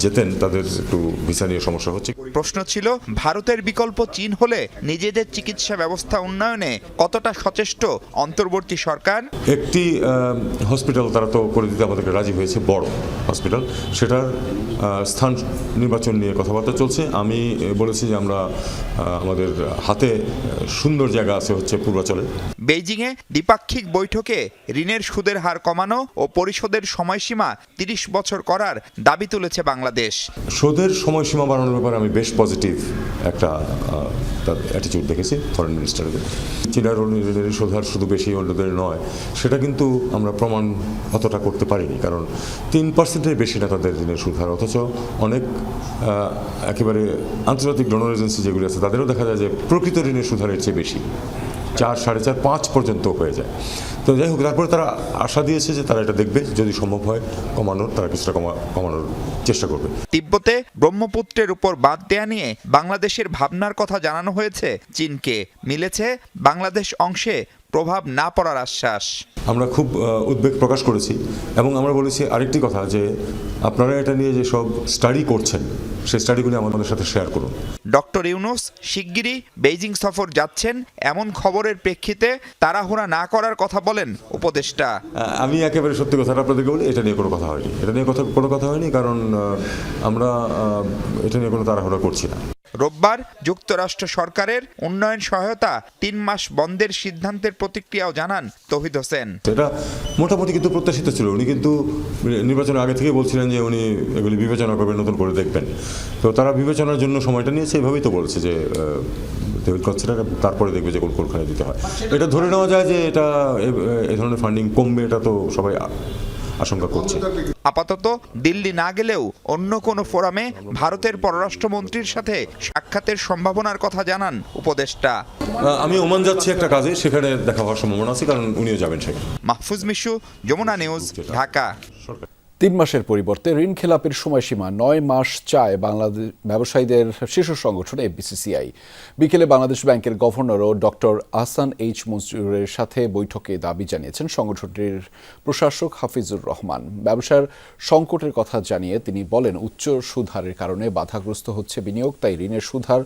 Speaker 22: যেতেন তাদের একটু ভিসা নিয়ে সমস্যা হচ্ছে।
Speaker 21: প্রশ্ন ছিল, ভারতের বিকল্প চীন হলে নিজেদের চিকিৎসা ব্যবস্থা উন্নয়নে কতটা সচেষ্ট অন্তর্বর্তী সরকার।
Speaker 22: একটি হসপিটাল তারা তো করে দিতে আমাদেরকে রাজি হয়েছে, বড় হসপিটাল, সেটার স্থান নির্বাচন নিয়ে কথাবার্তা চলছে। আমি বলেছি যে আমরা আমাদের হাতে সুন্দর জায়গা আছে হচ্ছে পূর্বাঞ্চলে।
Speaker 21: বেইজিংয়ে দ্বিপাক্ষিক বৈঠকে ঋণের সুদের হার কমানো ও পরিশোধের সময়সীমা 30 বছর করার দাবি তুলেছে বাংলাদেশ।
Speaker 22: সুদের সময়সীমা বাড়ানোর ব্যাপারে আমি বেশ পজিটিভ একটা তার অ্যাটিটিউড দেখেছি ফরেন মিনিস্টারদের। চীনার ঋণের সুদ হার শুধু বেশি অন্যদের নয়, সেটা কিন্তু আমরা প্রমাণ অতটা করতে পারিনি, কারণ 3%-এর বেশি না তাদের ঋণের সুদ হার। অথচ অনেক একেবারে আন্তর্জাতিক ডোনর এজেন্সি যেগুলি আছে তাদেরও দেখা যায় যে প্রকৃত ঋণের সুদ হারের চেয়ে বেশি, 4, 4.5, 5 পর্যন্ত হয়ে যায়। তো যাই হোক, তারপরে তারা আশা দিয়েছে যে তারা এটা দেখবে, যদি সম্ভব হয় কমানোর, তারা কিছুটা কমানোর চেষ্টা করবে।
Speaker 21: তিব্বতে ব্রহ্মপুত্রের উপর বাঁধ দেয়া নিয়ে বাংলাদেশের ভাবনার কথা জানানো হয়েছে চীনকে। মিলেছে বাংলাদেশ অংশে প্রভাব না পড়ার আশ্বাস।
Speaker 22: আমরা খুব উদ্বেগ প্রকাশ করেছি এবং আমরা বলেছি আরেকটি কথা, যে আপনারা এটা নিয়ে যে সব স্টাডি করছেন সেই স্টাডিগুলি আমাদের সাথে শেয়ার করুন।
Speaker 21: ডক্টর ইউনুস শিগগিরই বেইজিং সফর যাচ্ছেন এমন খবরের প্রেক্ষিতে তাড়াহুড়া না করার কথা বলেন উপদেষ্টা।
Speaker 22: আমি একেবারে সত্যি কথাটা আপনাদেরকে বলি, এটা নিয়ে কোনো কথা হয়নি, কোনো কথা হয়নি, কারণ আমরা এটা নিয়ে কোনো তাড়াহুড়া করছি না।
Speaker 21: রোববার যুক্তরাষ্ট্র সরকারের উন্নয়ন সহায়তা 3 মাস বন্ধের সিদ্ধান্তের প্রতিক্রিয়াও জানান তৌহিদ হোসেন।
Speaker 22: এটা মোটামুটি কিন্তু প্রত্যাশিত ছিল। উনি কিন্তু নির্বাচনের আগে থেকে বলছিলেন যে উনি এগুলি বিবেচনা করবেন, নতুন করে দেখবেন। তো তারা বিবেচনার জন্য সময়টা নিয়েছে, এইভাবেই তো বলছে যে তারপরে দেখবে যে কোনখানে দিতে হয়। এটা ধরে নেওয়া যায় যে এটা এই ধরনের ফান্ডিং কমবে, এটা তো সবাই আশঙ্কা করছে।
Speaker 21: আপাতত দিল্লি না গেলেও অন্য কোনো ফোরামে ভারতের পররাষ্ট্রমন্ত্রীর সাথে সাক্ষাতের সম্ভাবনার কথা জানান উপদেষ্টা।
Speaker 22: আমি ওমান যাচ্ছি একটা কাজে, সেখানে দেখা হওয়ার সম্ভাবনা আছে, কারণ উনিও যাবেন সেখানে।
Speaker 21: মাহফুজ মিশু, যমুনা নিউজ, ঢাকা।
Speaker 1: 3 মাসের পরিবর্তে ঋণ খেলাপের সময়সীমা 9 মাস চায় বাংলাদেশ ব্যবসায়ীদের শীর্ষ সংগঠন এফবিসিসিআই। বিকেলে বাংলাদেশ ব্যাংকের গভর্নর ও ডক্টর আহসান এইচ মনজুরের সাথে বৈঠকে দাবি জানিয়েছেন সংগঠনটির প্রশাসক হাফিজুর রহমান। ব্যবসার সংকটের কথা জানিয়ে তিনি বলেন, উচ্চ সুদ হারের কারণে বাধাগ্রস্ত হচ্ছে বিনিয়োগ, তাই ঋণের সুদ হার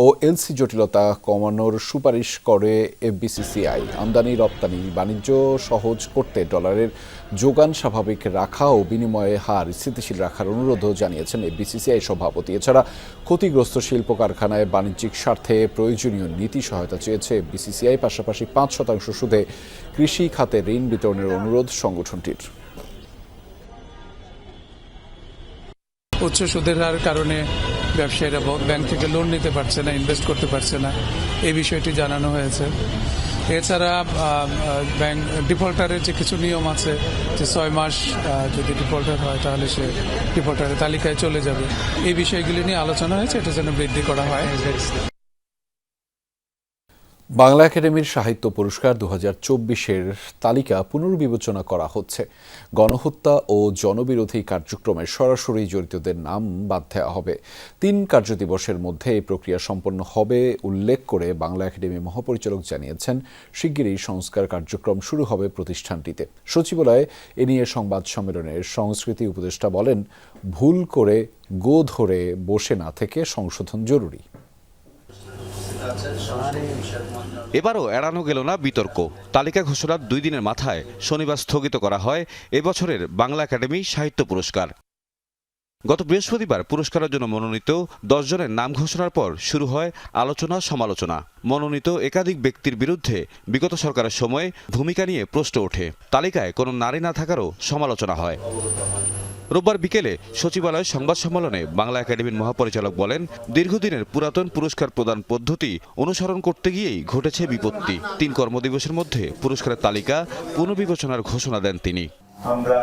Speaker 1: ও এলসি জটিলতা কমানোর সুপারিশ করে এফবিসিসিআই। আমদানি রপ্তানি বাণিজ্য সহজ করতে ডলারের যোগান স্বাভাবিক রাখা ও বিনিময়ে হার স্থিতিশীল রাখার অনুরোধও জানিয়েছেন এফবিসিসিআই সভাপতি। এছাড়া ক্ষতিগ্রস্ত শিল্প কারখানায় বাণিজ্যিক স্বার্থে প্রয়োজনীয় নীতি সহায়তা চেয়েছে এফবিসিসিআই। পাশাপাশি 5% সুদে কৃষি খাতে ঋণ বিতরণের অনুরোধ সংগঠনটির।
Speaker 23: উচ্চ সুদের হার কারণে ব্যবসায়ীরা ব্যাংক থেকে লোন নিতে পারছে না, ইনভেস্ট করতে পারছে না, এই বিষয়টি জানানো হয়েছে। এছাড়া ব্যাংক ডিফল্টারের যে কিছু নিয়ম আছে যে 6 মাস যদি ডিফল্টার হয় তাহলে সে ডিফল্টারের তালিকায় চলে যাবে, এই বিষয়গুলি নিয়ে আলোচনা হয়েছে, এটা যেন বৃদ্ধি করা হয়।
Speaker 1: বাংলা একাডেমির সাহিত্য পুরস্কার 2024-এর তালিকা পুনর্বিবেচনা করা হচ্ছে। গণহত্যা ও জনবিরোধী কার্যক্রমে সরাসরি জড়িতদের নাম বাদ দেওয়া হবে। 3 কার্যদিবসের মধ্যে এই প্রক্রিয়া সম্পন্ন হবে উল্লেখ করে বাংলা একাডেমির মহাপরিচালক জানিয়েছেন, শিগগিরই সংস্কার কার্যক্রম শুরু হবে প্রতিষ্ঠানটিতে। সচিবালয়ে এ নিয়ে সংবাদ সম্মেলনের সংস্কৃতি উপদেষ্টা বলেন, ভুল করে গো ধরে বসে না থেকে সংশোধন জরুরি।
Speaker 2: এবারও এড়ানো গেল না বিতর্ক। তালিকা ঘোষণার 2 দিনের মাথায় শনিবার স্থগিত করা হয় এবছরের বাংলা একাডেমি সাহিত্য পুরস্কার। গত বৃহস্পতিবার পুরস্কারের জন্য মনোনীত 10 জনের নাম ঘোষণার পর শুরু হয় আলোচনা সমালোচনা। মনোনীত একাধিক ব্যক্তির বিরুদ্ধে বিগত সরকারের সময় ভূমিকা নিয়ে প্রশ্ন ওঠে। তালিকায় কোনো নারী না থাকারও সমালোচনা হয়। রোববার বিকেলে সচিবালয়ে সংবাদ সম্মেলনে বাংলা একাডেমির মহাপরিচালক বলেন, দীর্ঘদিনের পুরাতন পুরস্কার প্রদান পদ্ধতি অনুসরণ করতে গিয়েই ঘটেছে বিপত্তি। 3 কর্মদিবসের মধ্যে পুরস্কারের তালিকা পুনর্বিবেচনার ঘোষণা দেন তিনি।
Speaker 5: আমরা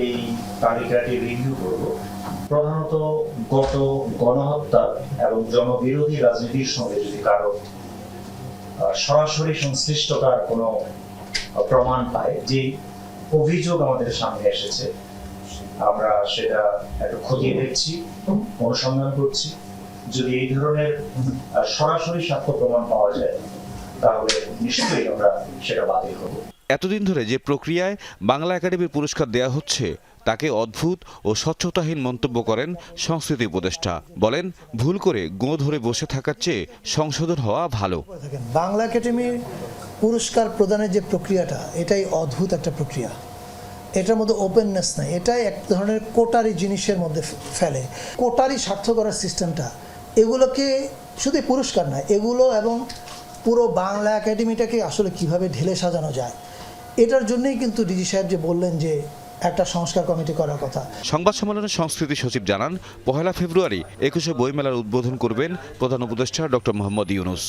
Speaker 5: এই তালিকাটি রিভিউ করব। প্রধানত গত গণহত্যা এবং জনবিরোধী রাজনীতির সঙ্গে যদি কারো সরাসরি সংশ্লিষ্টতার কোনো প্রমাণ পায়, যে অভিযোগ আমাদের সামনে এসেছে, আমরা সেটা একটু খতিয়ে দেখছি, অনুসন্ধান করছি। যদি এই ধরনের সরাসরি সাক্ষ্য প্রমাণ পাওয়া যায় তাহলে নিশ্চয়ই আমরা সেটা বাতিল করব।
Speaker 2: এতদিন ধরে যে প্রক্রিয়ায় বাংলা একাডেমির পুরস্কার দেয়া হচ্ছে তাকে অদ্ভুত ও স্বচ্ছতাহীন মন্তব্য করেন সংস্কৃতি উপদেষ্টা। বলেন, ভুল করে গো ধরে বসে থাকার চেয়ে সংশোধন হওয়া ভালো।
Speaker 6: বাংলা একাডেমির পুরস্কার প্রদানের যে প্রক্রিয়াটা, এটাই অদ্ভুত একটা প্রক্রিয়া। এটার মধ্যে ওপেননেস নাই, এটাই এক ধরনের কোটারি জিনিসের মধ্যে ফেলে। কোটারি স্বার্থ করার সিস্টেমটা, এগুলোকে শুধু পুরস্কার নয়, এগুলো এবং পুরো বাংলা একাডেমিটাকে আসলে কিভাবে ঢেলে সাজানো যায়, এটার জন্যই কিন্তু ডিজি সাহেব যে বললেন যে একটা সংস্কার কমিটি করার কথা।
Speaker 2: সংবাদ সম্মেলনে সংস্কৃতি সচিব জানান, 1 ফেব্রুয়ারি 21শে বইমেলার উদ্বোধন করবেন প্রধান উপদেষ্টা ডক্টর মোহাম্মদ ইউনূস।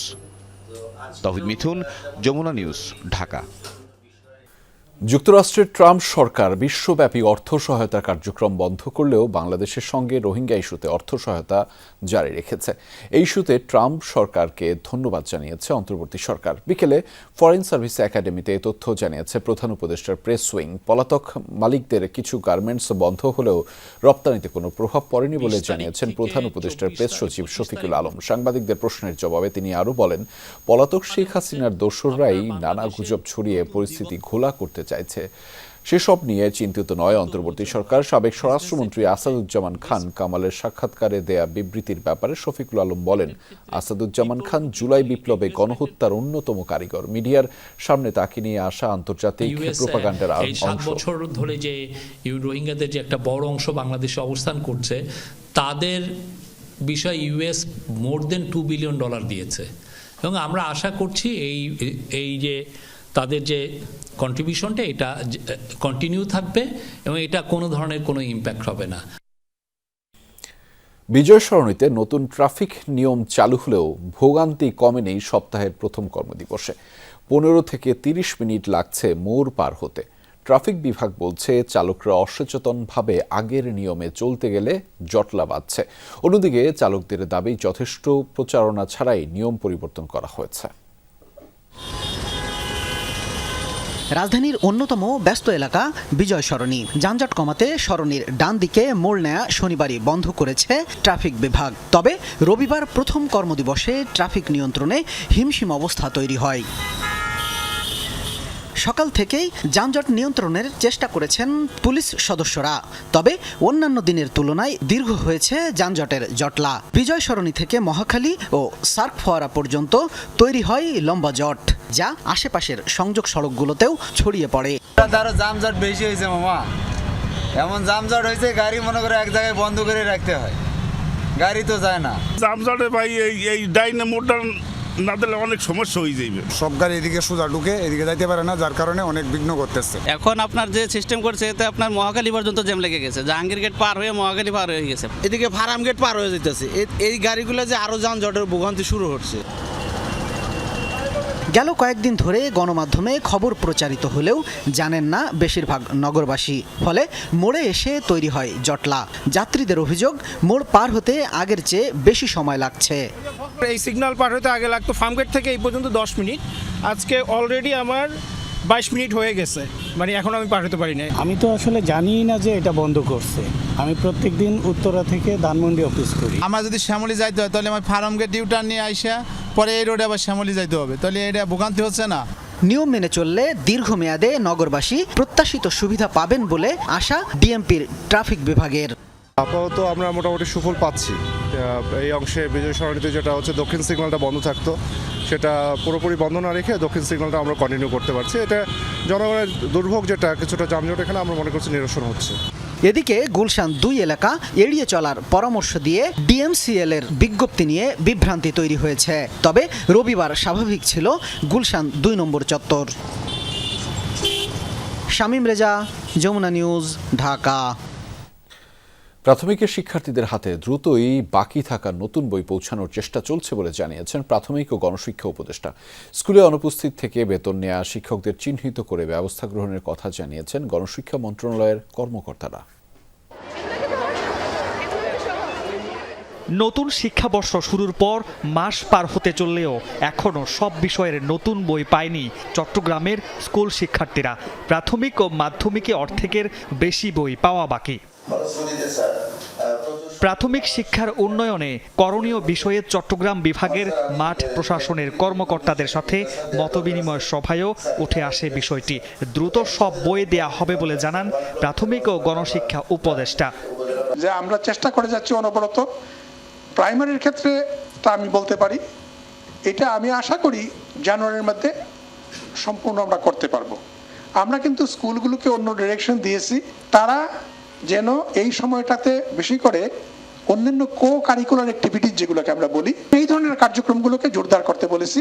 Speaker 2: তৌহিদ মিথুন, যমুনা নিউজ, ঢাকা।
Speaker 1: যুক্তরাষ্ট্রের ট্রাম্প সরকার বিশ্বব্যাপী অর্থ সহায়তার কার্যক্রম বন্ধ করলেও বাংলাদেশের সঙ্গে রোহিঙ্গা ইস্যুতে অর্থ সহায়তা জারি রেখেছে। এই ইস্যুতে ট্রাম্প সরকারকে ধন্যবাদ জানিয়েছে অন্তর্বর্তী সরকার। বিকেলে ফরেন সার্ভিস একাডেমিতে এই তথ্য জানিয়েছে প্রধান উপদেষ্টার প্রেস উইং। পলাতক মালিকদের কিছু গার্মেন্টস বন্ধ হলেও রপ্তানিতে কোনো প্রভাব পড়েনি বলে জানিয়েছেন প্রধান উপদেষ্টার প্রেস সচিব শফিকুল আলম। সাংবাদিকদের প্রশ্নের জবাবে তিনি আরও বলেন, পলাতক শেখ হাসিনার দোসররাই নানা গুজব ছড়িয়ে পরিস্থিতি ঘোলা করতে চাইছে। সেসব নিয়ে চিন্তিত নয় অন্তর্বর্তী সরকার। সাবেক স্বরাষ্ট্রমন্ত্রী আসাদুজ্জামান খান কামালের সাক্ষাৎকারে দেয়া বিবৃতির ব্যাপারে শফিকুল আলম বলেন, আসাদুজ্জামান খান জুলাই বিপ্লবে গণহত্যার অন্যতম কারিগর। মিডিয়ার সামনে তাকে নিয়ে আসা আন্তর্জাতিক প্রোপাগান্ডার অংশ।
Speaker 24: 7 বছর ধরে যে রোহিঙ্গাদের যে একটা বড় অংশ বাংলাদেশে অবস্থান করছে, তাদের বিষয়ে ইউএস মোর দেন $2 বিলিয়ন দিয়েছে এবং আমরা আশা করছি এই যে তাদের যে কন্ট্রিবিউশনটা, এটা কন্টিনিউ থাকবে এবং এটা কোনো ধরনের কোনো ইম্প্যাক্ট হবে না।
Speaker 1: বিজয় সরণিতে নতুন ট্রাফিক নিয়ম চালু হলেও ভোগান্তি কমেনি সপ্তাহের প্রথম কর্মদিবসে। 15 থেকে 30 মিনিট লাগছে মোড় পার হতে। ট্রাফিক বিভাগ বলছে, চালকরা অসচেতনভাবে আগের নিয়মে চলতে গেলে জটলা বাঁধছে। অন্যদিকে চালকদের দাবি, যথেষ্ট প্রচারণা ছাড়াই নিয়ম পরিবর্তন করা হয়েছে।
Speaker 25: রাজধানীর অন্যতম ব্যস্ত এলাকা বিজয় সরণি। যানজট কমাতে সরণির ডান দিকে মোড় নেয়া শনিবারই বন্ধ করেছে ট্রাফিক বিভাগ। তবে রবিবার প্রথম কর্মদিবসে ট্রাফিক নিয়ন্ত্রণে হিমশিম অবস্থা তৈরি হয়। সকাল থেকেই যানজট নিয়ন্ত্রণের চেষ্টা করেছেন পুলিশ সদস্যরা। তবে অন্যান্য দিনের তুলনায় দীর্ঘ হয়েছে যানজটের জটলা। বিজয় সরণি থেকে মহাখালী ও সার্ক ফোয়ারা পর্যন্ত তৈরি হয় লম্বা জট, যা আশেপাশের সংযোগ সড়কগুলোতেও ছড়িয়ে পড়ে।
Speaker 26: যানজট বেশি হয়েছে মামা, এমন যানজট হয়েছে গাড়ি মনে করে এক জায়গায় বন্ধ করে রাখতে হয়, গাড়ি তো যায় না।
Speaker 27: যানজটে ভাই এই ডাইনে মোড়টা না দিলে অনেক সমস্যা হয়ে যাবে।
Speaker 28: সব গাড়ি এদিকে সোজা ঢুকে এদিকে যাইতে পারে না, যার কারণে অনেক বিঘ্ন করতেছে।
Speaker 29: এখন আপনার যে সিস্টেম করছে এতে আপনার মহাখালী পর্যন্ত জ্যাম লেগে গেছে, জাহাঙ্গীর গেট পার হয়ে মহাখালী পার হয়ে গেছে, এদিকে ফারাম গেট পার হয়ে যেতেছে। এই গাড়িগুলো যে আরো যানজটের ভোগান্তি শুরু হচ্ছে।
Speaker 25: গেল কয়েকদিন ধরে গণমাধ্যমে খবর প্রচারিত হলেও জানেন না বেশিরভাগ নগরবাসী। ফলে মোড়ে এসে তৈরি হয় জটলা। যাত্রীদের অভিযোগ, মোড় পার হতে আগের চেয়ে বেশি সময় লাগছে।
Speaker 3: এই সিগন্যাল পার হতে আগে লাগতো ফার্মগেট থেকে এই পর্যন্ত 10 মিনিট, আজকে অলরেডি আমার 22 মিনিট হয়ে গেছে, মানে এখন আমি পার হতে পারি না।
Speaker 4: আমি তো আসলে জানি না যে এটা বন্ধ করছে। আমি প্রত্যেকদিন উত্তরা থেকে ধানমন্ডি অফিস করি।
Speaker 7: আমার যদি শ্যামলী যাইতে হয় তাহলে আমার ফার্মগেট ডিউটার নিয়ে আইসা পরে এই রোডে আবার শ্যামলী যাইতে হবে, তাহলে এটা ভোগান্তি হচ্ছে না।
Speaker 25: নিয়ম মেনে চললে দীর্ঘমেয়াদে নগরবাসী প্রত্যাশিত সুবিধা পাবেন বলে আশা ডিএমপির ট্রাফিক বিভাগের।
Speaker 8: আপাতত আমরা মোটামুটি সুফল পাচ্ছি। এই অংশে বিজয় সরণিতে যেটা হচ্ছে দক্ষিণ সিগন্যালটা বন্ধ থাকতো, সেটা পুরোপুরি বন্ধ না রেখে দক্ষিণ সিগন্যালটা আমরা কন্টিনিউ করতে পারছি। এটা জনগণের দুর্ভোগ, যেটা কিছুটা যানজট এখানে আমরা মনে করছি নিরসন হচ্ছে।
Speaker 25: এদিকে গুলশান 2 এলাকা এড়িয়ে চলার পরামর্শ দিয়ে ডিএমসিএল এর বিজ্ঞপ্তি নিয়ে বিভ্রান্তি তৈরি হয়েছে। তবে রবিবার স্বাভাবিক ছিল গুলশান 2 নম্বর চত্বর। শামীম রেজা, যমুনা নিউজ, ঢাকা।
Speaker 1: প্রাথমিকের শিক্ষার্থীদের হাতে দ্রুতই বাকি থাকা নতুন বই পৌঁছানোর চেষ্টা চলছে বলে জানিয়েছেন প্রাথমিক ও গণশিক্ষা উপদেষ্টা। স্কুলে অনুপস্থিত থেকে বেতন নেওয়া শিক্ষকদের চিহ্নিত করে ব্যবস্থা গ্রহণের কথা জানিয়েছেন গণশিক্ষা মন্ত্রণালয়ের কর্মকর্তারা।
Speaker 9: নতুন শিক্ষাবর্ষ শুরুর পর মাস পার হতে চললেও এখনও সব বিষয়ের নতুন বই পায়নি চট্টগ্রামের স্কুল শিক্ষার্থীরা। প্রাথমিক ও মাধ্যমিকে অর্ধেকের বেশি বই পাওয়া বাকি। প্রাথমিক শিক্ষার উন্নয়নে করণীয় বিষয়ে চট্টগ্রাম বিভাগের মাঠ প্রশাসনের কর্মকর্তাদের সাথে মতবিনিময় সভায়ও উঠে আসে বিষয়টি। দ্রুত সব বই দেয়া হবে বলে জানান প্রাথমিক ও গণশিক্ষা উপদেষ্টা।
Speaker 10: যে আমরা চেষ্টা করে যাচ্ছি অনবরত। প্রাইমারির ক্ষেত্রে তা আমি বলতে পারি, এটা আমি আশা করি জানুয়ারির মধ্যে সম্পূর্ণ আমরা করতে পারবো। আমরা কিন্তু স্কুলগুলোকে অন্য ডিরেকশন দিয়েছি, তারা যেন এই সময়টাতে বেশি করে অন্যান্য কো কারিকুলার অ্যাক্টিভিটিজ যেগুলোকে আমরা বলি, এই ধরনের কার্যক্রমগুলোকে জোরদার করতে বলেছি।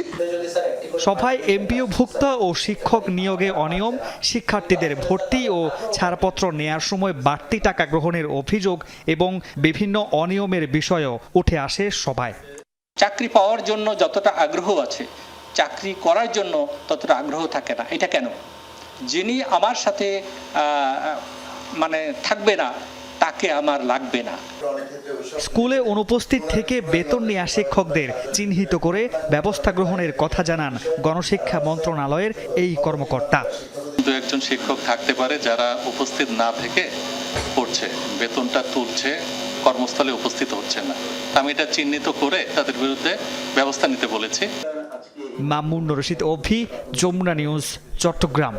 Speaker 9: সভায় এমপিও ভুক্তা ও শিক্ষক নিয়োগে অনিয়ম, শিক্ষার্থীদের ভর্তি ও ছাড়পত্র নেয়ার সময় বাড়তি টাকা গ্রহণের অভিযোগ এবং বিভিন্ন অনিয়মের বিষয়ও উঠে আসে সভায়।
Speaker 11: চাকরি পাওয়ার জন্য যতটা আগ্রহ আছে, চাকরি করার জন্য ততটা আগ্রহ থাকে না। এটা কেন? যিনি আমার সাথে থাকবে না, তাকে আমার লাগবে না।
Speaker 9: স্কুলে অনুপস্থিত থেকে বেতন নেওয়া শিক্ষকদের চিহ্নিত করে ব্যবস্থা গ্রহণের কথা জানান গণশিক্ষা মন্ত্রণালয়ের এই কর্মকর্তা।
Speaker 12: দু একজন শিক্ষক থাকতে পারে যারা উপস্থিত না থেকে পড়ছে, বেতনটা তুলছে, কর্মস্থলে উপস্থিত হচ্ছে না। আমি এটা চিহ্নিত করে তাদের বিরুদ্ধে ব্যবস্থা নিতে বলেছি।
Speaker 9: মামুন রশিদ অভি, যমুনা নিউজ, চট্টগ্রাম।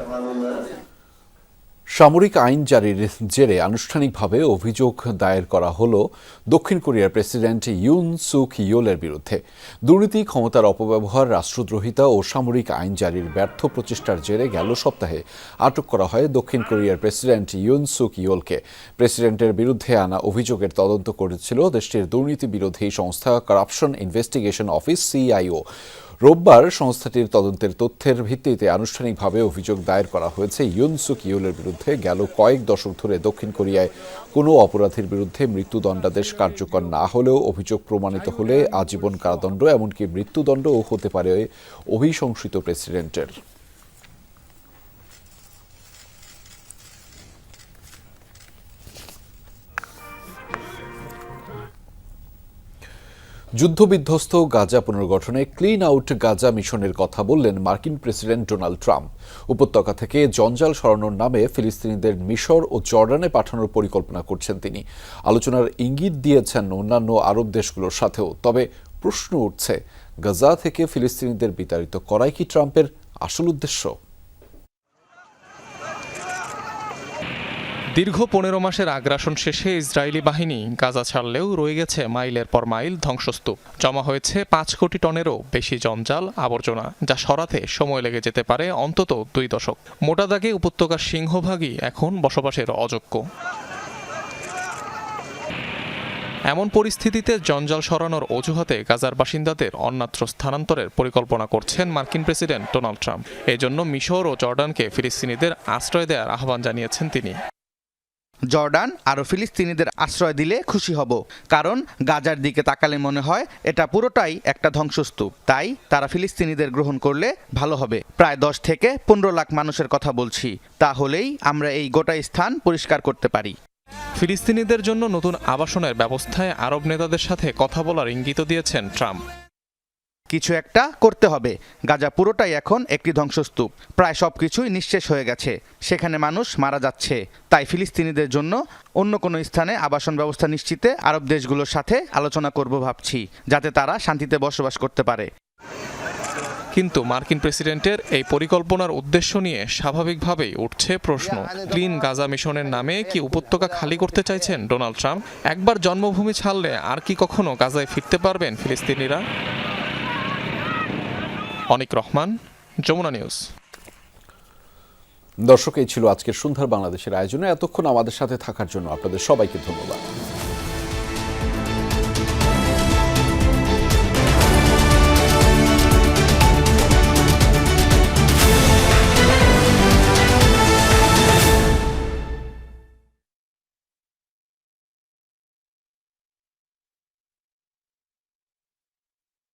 Speaker 1: সামরিক আইন জারির জেরে আনুষ্ঠানিকভাবে অভিযোগ দায়ের করা হল দক্ষিণ কোরিয়ার প্রেসিডেন্ট ইউন সুক ইয়োলের বিরুদ্ধে। দুর্নীতি, ক্ষমতার অপব্যবহার, রাষ্ট্রদ্রোহিতা ও সামরিক আইন জারির ব্যর্থ প্রচেষ্টার জেরে গেল সপ্তাহে আটক করা হয় দক্ষিণ কোরিয়ার প্রেসিডেন্ট ইউন সুক ইয়োলকে। প্রেসিডেন্টের বিরুদ্ধে আনা অভিযোগের তদন্ত করেছিল দেশটির দুর্নীতি বিরোধী সংস্থা কারাপশন ইনভেস্টিগেশন অফিস CIO। রোববার সংস্থাটির তদন্তের তথ্যের ভিত্তিতে আনুষ্ঠানিকভাবে অভিযোগ দায়ের করা হয়েছে ইউন সুক ইয়োলের বিরুদ্ধে। গেল কয়েক দশক ধরে দক্ষিণ কোরিয়ায় কোনো অপরাধীর বিরুদ্ধে মৃত্যুদণ্ডাদেশ কার্যকর না হলেও অভিযোগ প্রমাণিত হলে আজীবন কারাদণ্ড, এমনকি মৃত্যুদণ্ডও হতে পারে অভিশংসিত প্রেসিডেন্টের। যুদ্ধবিধ্বস্ত গাজা পুনর্গঠনে ক্লিন আউট গাজা মিশনের কথা বললেন মার্কিন প্রেসিডেন্ট ডোনাল্ড ট্রাম্প। উপত্যকা থেকে জঞ্জাল সরানোর নামে ফিলিস্তিনিদের মিশর ও জর্ডানে পাঠানোর পরিকল্পনা করছেন তিনি। আলোচনার ইঙ্গিত দিয়েছেন অন্যান্য আরব দেশগুলোর সাথেও। তবে প্রশ্ন উঠছে, গাজা থেকে ফিলিস্তিনিদের বিতাড়িত করাই কি ট্রাম্পের আসল উদ্দেশ্য?
Speaker 14: দীর্ঘ 15 মাসের আগ্রাসন শেষে ইসরায়েলি বাহিনী গাজা ছাড়লেও রয়ে গেছে মাইলের পর মাইল ধ্বংসস্তূপ। জমা হয়েছে 5 কোটি টনেরও বেশি জঞ্জাল, আবর্জনা, যা সরাতে সময় লেগে যেতে পারে অন্তত 2 দশক। মোটা দাগে উপত্যকার সিংহভাগই এখন বসবাসের অযোগ্য। এমন পরিস্থিতিতে জঞ্জাল সরানোর অজুহাতে গাজার বাসিন্দাদের অন্যত্র স্থানান্তরের পরিকল্পনা করছেন মার্কিন প্রেসিডেন্ট ডোনাল্ড ট্রাম্প। এজন্য মিশর ও জর্ডানকে ফিলিস্তিনিদের আশ্রয় দেওয়ার আহ্বান জানিয়েছেন তিনি।
Speaker 13: জর্ডান আরও ফিলিস্তিনিদের আশ্রয় দিলে খুশি হব, কারণ গাজার দিকে তাকালে মনে হয় এটা পুরোটাই একটা ধ্বংসস্তূপ। তাই তারা ফিলিস্তিনিদের গ্রহণ করলে ভালো হবে। প্রায় 10 থেকে 15 লাখ মানুষের কথা বলছি, তাহলেই আমরা এই গোটা স্থান পরিষ্কার করতে পারি।
Speaker 14: ফিলিস্তিনিদের জন্য নতুন আবাসনের ব্যবস্থায় আরব নেতাদের সাথে কথা বলার ইঙ্গিত দিয়েছেন ট্রাম্প।
Speaker 13: কিছু একটা করতে হবে। গাজা পুরোটাই এখন একটি ধ্বংসস্তূপ, প্রায় সবকিছুই নিঃশেষ হয়ে গেছে, সেখানে মানুষ মারা যাচ্ছে। তাই ফিলিস্তিনিদের জন্য অন্য কোনো স্থানে আবাসন ব্যবস্থা নিশ্চিতে আরব দেশগুলোর সাথে আলোচনা করব ভাবছি, যাতে তারা শান্তিতে বসবাস করতে পারে।
Speaker 14: কিন্তু মার্কিন প্রেসিডেন্টের এই পরিকল্পনার উদ্দেশ্য নিয়ে স্বাভাবিকভাবেই উঠছে প্রশ্ন। ক্লিন গাজা মিশনের নামে কি উপত্যকা খালি করতে চাইছেন ডোনাল্ড ট্রাম্প? একবার জন্মভূমি ছাড়লে আর কি কখনো গাজায় ফিরতে পারবেন ফিলিস্তিনিরা? অনিক রহমান, যমুনা নিউজ।
Speaker 1: দর্শক, এই ছিল আজকের সন্ধ্যার বাংলাদেশের আয়োজনে। এতক্ষণ আমাদের সাথে থাকার জন্য আপনাদের সবাইকে ধন্যবাদ।